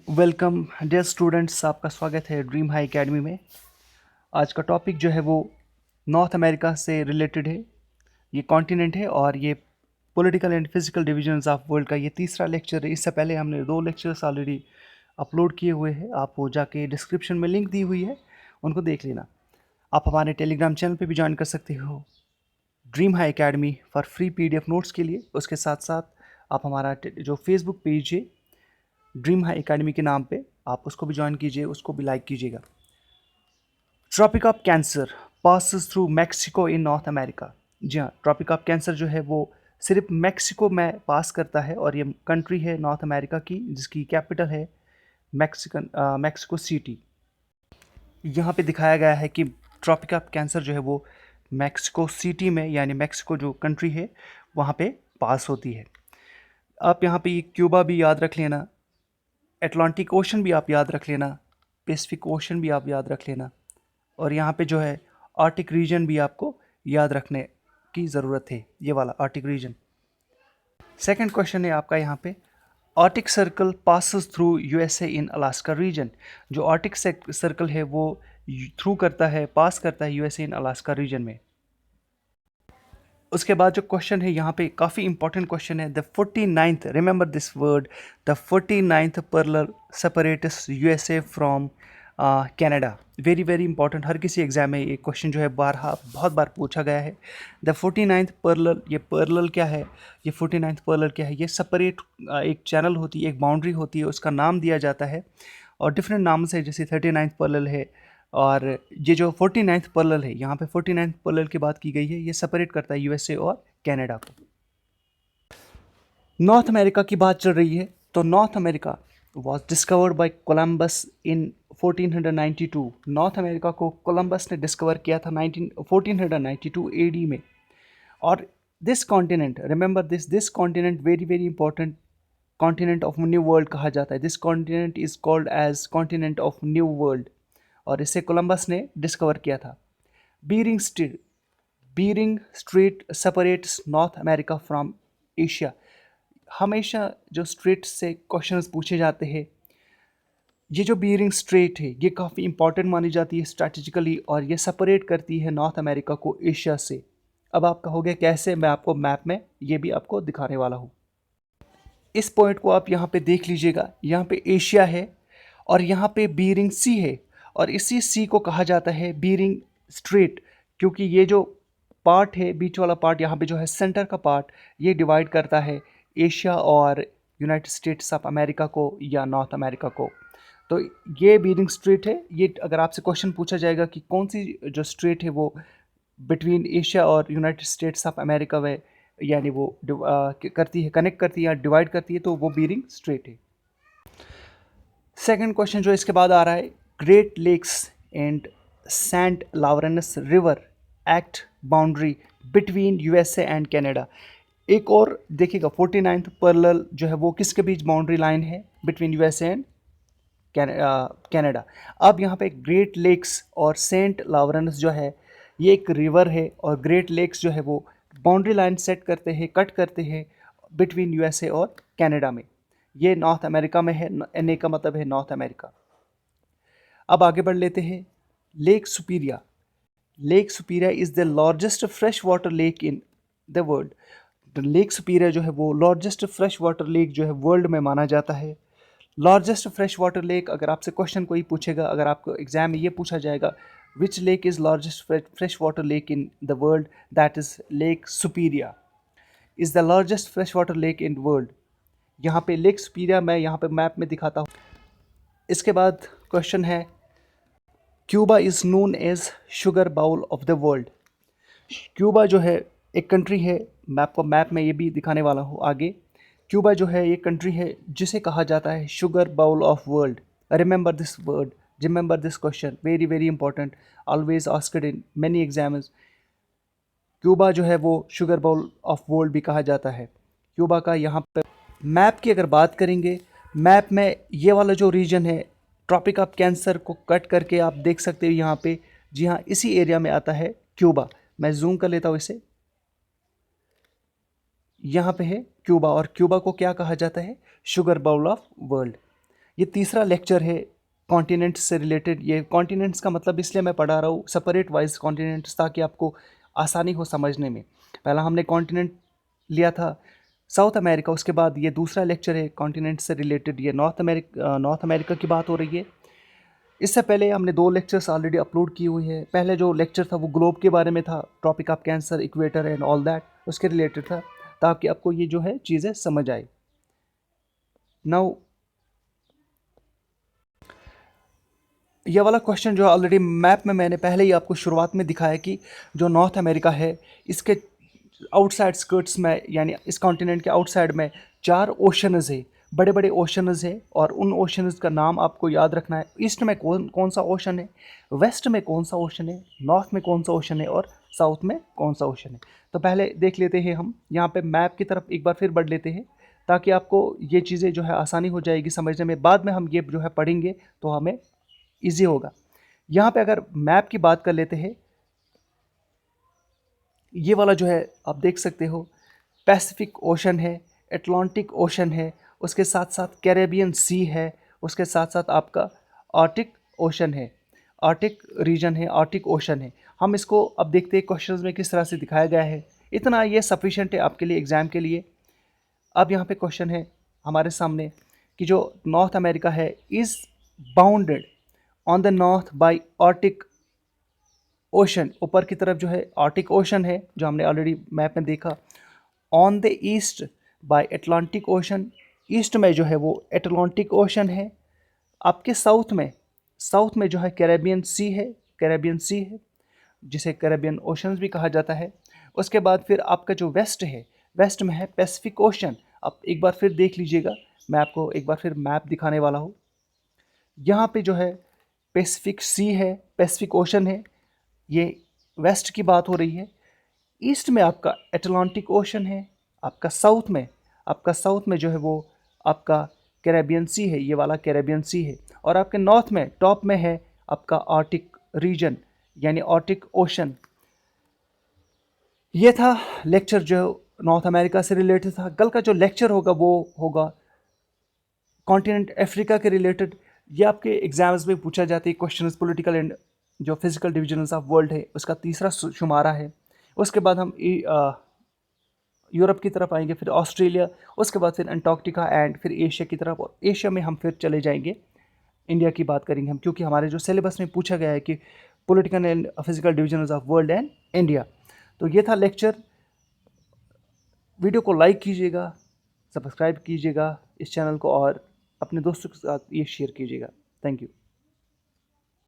Welcome dear students, आपका स्वागत है ड्रीम हाई एकेडमी में। आज का टॉपिक जो है वो नॉर्थ अमेरिका से रिलेटेड है। ये कॉन्टिनेंट है और ये political and physical divisions of world का ये तीसरा लेक्चर है। इससे पहले हमने 2 लेक्चर्स ऑलरेडी अपलोड किए हुए हैं, आप वो जाके डिस्क्रिप्शन में लिंक दी हुई है, उनको देख लेना। आप हमारे टेलीग्राम चैनल पे भी ज्वाइन कर सकते हो dream high academy for free PDF notes के लिए। उसके साथ साथ आप हमारा जो फेसबुक पेज है ड्रीम हाई एकेडमी के नाम पे, आप उसको भी ज्वाइन कीजिए, उसको भी लाइक कीजिएगा। Tropic of cancer passes through Mexico in North America. जी हाँ, ट्रॉपिक ऑफ कैंसर जो है वो सिर्फ मैक्सिको में पास करता है और ये कंट्री है नॉर्थ अमेरिका की जिसकी कैपिटल है मैक्सिको सिटी। यहाँ पे दिखाया गया है कि ट्रॉपिक ऑफ कैंसर जो है वो मैक्सिको सिटी में, यानी मैक्सिको जो कंट्री है वहाँ पे पास होती है। आप यहाँ पे क्यूबा भी याद रख लेना, एटलांटिक ओशन भी आप याद रख लेना, पैसिफिक ओशन भी आप याद रख लेना, और यहाँ पे जो है आर्टिक रीजन भी आपको याद रखने की ज़रूरत है, ये वाला आर्टिक रीजन। सेकंड क्वेश्चन है आपका यहाँ पे, Arctic circle passes through USA इन अलास्का रीजन। जो आर्टिक सर्कल है वो थ्रू करता है, पास करता है USA इन अलास्का रीजन में। उसके बाद जो क्वेश्चन है यहाँ पे काफ़ी इंपॉर्टेंट क्वेश्चन है, the 49th, remember this word, the 49th parallel separates USA from Canada. Very very important, हर किसी एग्जाम में ये क्वेश्चन जो है बहुत बार पूछा गया है। द 49th पैरेलल, ये पैरेलल क्या है, ये 49th पैरेलल क्या है, ये सेपरेट एक चैनल होती है, एक बाउंड्री होती है, उसका नाम दिया जाता है और डिफरेंट नाम से, जैसे 39th पैरेलल है, और ये जो 49th पैरेलल है, यहाँ पे 49th पैरेलल की बात की गई है, ये सेपरेट करता है USA और कनाडा को। नॉर्थ अमेरिका की बात चल रही है, तो North America was discovered by Columbus in 1492। North America को कोलंबस ने डिस्कवर किया था 1492 AD में। और this continent, remember this continent very very important, continent of new world कहा जाता है। This continent is called as continent of new world, और इसे कोलंबस ने डिस्कवर किया था। Bering Strait separates North America from Asia. हमेशा जो स्ट्रेट से क्वेश्चंस पूछे जाते हैं, ये जो बीरिंग स्ट्रेट है ये काफ़ी इंपॉर्टेंट मानी जाती है स्ट्रैटेजिकली, और ये सेपरेट करती है नॉर्थ अमेरिका को एशिया से। अब आप कहोगे कैसे, मैं आपको मैप में ये भी आपको दिखाने वाला हूँ। इस पॉइंट को आप यहाँ पे देख लीजिएगा, यहाँ पे एशिया है और यहाँ पे बीरिंग सी है, और इसी सी को कहा जाता है बीरिंग स्ट्रेट, क्योंकि ये जो पार्ट है, बीच वाला पार्ट, यहाँ पे जो है सेंटर का पार्ट, ये डिवाइड करता है एशिया और यूनाइटेड स्टेट्स ऑफ अमेरिका को या नॉर्थ अमेरिका को। तो ये बीरिंग स्ट्रेट है। ये अगर आपसे क्वेश्चन पूछा जाएगा कि कौन सी जो स्ट्रेट है वो बिटवीन एशिया और यूनाइटेड स्टेट्स ऑफ अमेरिका में, यानी वो करती है, कनेक्ट करती है या डिवाइड करती है, तो वो बीरिंग स्ट्रेट है। सेकंड क्वेश्चन जो इसके बाद आ रहा है, Great Lakes and Saint Lawrence river act boundary between USA and Canada. एक और देखिएगा, 49th पैरेलल जो है वो किसके बीच बाउंड्री लाइन है, बिटवीन USA एंड कनाडा। अब यहाँ पे ग्रेट लेक्स और सेंट लॉरेंस जो है ये एक रिवर है, और ग्रेट लेक्स जो है वो बाउंड्री लाइन सेट करते हैं, कट करते हैं बिटवीन USA और कनाडा में। ये नॉर्थ अमेरिका में है, NA का मतलब है नॉर्थ अमेरिका। अब आगे बढ़ लेते हैं, lake सुपीरिया। Lake सुपीरिया is the largest fresh water lake in the world. Lake सुपीरिया जो है वो लार्जेस्ट फ्रेश वाटर लेक जो है वर्ल्ड में माना जाता है। लार्जेस्ट फ्रेश वाटर लेक, अगर आपसे क्वेश्चन कोई पूछेगा, अगर आपको एग्जाम में ये पूछा जाएगा which lake is largest fresh water lake in the world, that is lake सुपीरिया is the largest fresh water lake in world. यहाँ पे लेक सुपीरिया मैं यहाँ पे मैप में दिखाता हूँ। इसके बाद क्वेश्चन है, Cuba is known as sugar bowl of the world. Cuba जो है एक कंट्री है, मैं आपको मैप में ये भी दिखाने वाला हूँ आगे। क्यूबा जो है ये कंट्री है जिसे कहा जाता है sugar bowl of world. Remember this word, remember this question, very very important, always asked in many exams. Cuba जो है वो शुगर बाउल ऑफ वर्ल्ड भी कहा जाता है क्यूबा का। यहाँ पर मैप की अगर बात करेंगे, मैप में ये वाला जो रीजन है, ट्रॉपिक ऑफ कैंसर को कट करके आप देख सकते हो यहाँ पे, जी हाँ, इसी एरिया में आता है क्यूबा। मैं जूम कर लेता हूँ इसे, यहाँ पे है क्यूबा, और क्यूबा को क्या कहा जाता है, शुगर बाउल ऑफ वर्ल्ड। ये तीसरा लेक्चर है कॉन्टिनेंट्स से रिलेटेड। ये कॉन्टिनेंट्स का मतलब इसलिए मैं पढ़ा रहा हूँ सेपरेट वाइज कॉन्टिनेंट्स, ताकि आपको आसानी हो समझने में। पहला हमने कॉन्टिनेंट लिया था साउथ अमेरिका, उसके बाद ये दूसरा लेक्चर है कॉन्टिनेंट से रिलेटेड, ये नॉर्थ अमेरिका की बात हो रही है। इससे पहले हमने 2 लेक्चर्स ऑलरेडी अपलोड किए हुए हैं। पहले जो लेक्चर था वो ग्लोब के बारे में था, tropic of cancer, equator and all that, उसके रिलेटेड था, ताकि आपको ये जो है चीज़ें समझ आए। नाउ ये वाला क्वेश्चन जो ऑलरेडी मैप में मैंने पहले ही आपको शुरुआत में दिखाया कि जो नॉर्थ अमेरिका है, इसके आउटसाइड स्कर्ट्स में, यानी इस कॉन्टिनेंट के आउटसाइड में 4 ओशंस है, बड़े बड़े ओशंस है, और उन ओशंस का नाम आपको याद रखना है। ईस्ट में कौन कौन सा ओशन है, वेस्ट में कौन सा ओशन है, नॉर्थ में कौन सा ओशन है, और साउथ में कौन सा ओशन है। तो पहले देख लेते हैं हम यहाँ पे मैप की तरफ एक बार फिर बढ़ लेते हैं, ताकि आपको ये चीज़ें जो है आसानी हो जाएगी समझने में। बाद में हम ये जो है पढ़ेंगे तो हमें ईजी होगा। यहाँ पे अगर मैप की बात कर लेते हैं, ये वाला जो है आप देख सकते हो, पैसिफिक ओशन है, अटलांटिक ओशन है, उसके साथ साथ कैरेबियन सी है, उसके साथ साथ आपका आर्टिक ओशन है, आर्टिक रीजन है, आर्टिक ओशन है। हम इसको अब देखते हैं क्वेश्चंस में किस तरह से दिखाया गया है। इतना ये सफिशिएंट है आपके लिए एग्ज़ाम के लिए। अब यहाँ पे क्वेश्चन है हमारे सामने कि जो नॉर्थ अमेरिका है is bounded on the north bye Arctic ocean, ऊपर की तरफ जो है आर्टिक ओशन है, जो हमने ऑलरेडी मैप में देखा। On the east by Atlantic Ocean, east में जो है वो अटलांटिक ओशन है। आपके साउथ में जो है कैरेबियन सी है, कैरेबियन सी है, जिसे कैरेबियन ओशंस भी कहा जाता है। उसके बाद फिर आपका जो वेस्ट है, वेस्ट में है पैसिफिक ओशन। आप एक बार फिर देख लीजिएगा, मैं आपको एक बार फिर मैप दिखाने वाला हूँ। यहाँ पे जो है पैसिफिक सी है, पैसिफिक ओशन है, ये वेस्ट की बात हो रही है। ईस्ट में आपका अटलांटिक ओशन है, आपका साउथ में जो है वो आपका कैरेबियन सी है, ये वाला कैरेबियन सी है। और आपके नॉर्थ में टॉप में है आपका आर्टिक रीजन, यानी आर्टिक ओशन। ये था लेक्चर जो नॉर्थ अमेरिका से रिलेटेड था। कल का जो लेक्चर होगा वो होगा कॉन्टिनेंट अफ्रीका के रिलेटेड। ये आपके एग्जाम्स में पूछा जाता है क्वेश्चन, पॉलिटिकल एंड जो फिजिकल डिविजन्स ऑफ वर्ल्ड है उसका तीसरा शुमारा है। उसके बाद हम यूरोप की तरफ आएंगे, फिर ऑस्ट्रेलिया, उसके बाद फिर अंटार्कटिका एंड फिर एशिया की तरफ। और एशिया में हम फिर चले जाएंगे, इंडिया की बात करेंगे हम, क्योंकि हमारे जो सिलेबस में पूछा गया है कि political and physical divisions of world and India. तो ये था लेक्चर। वीडियो को लाइक कीजिएगा, सब्सक्राइब कीजिएगा इस चैनल को, और अपने दोस्तों के साथ ये शेयर कीजिएगा। Thank you.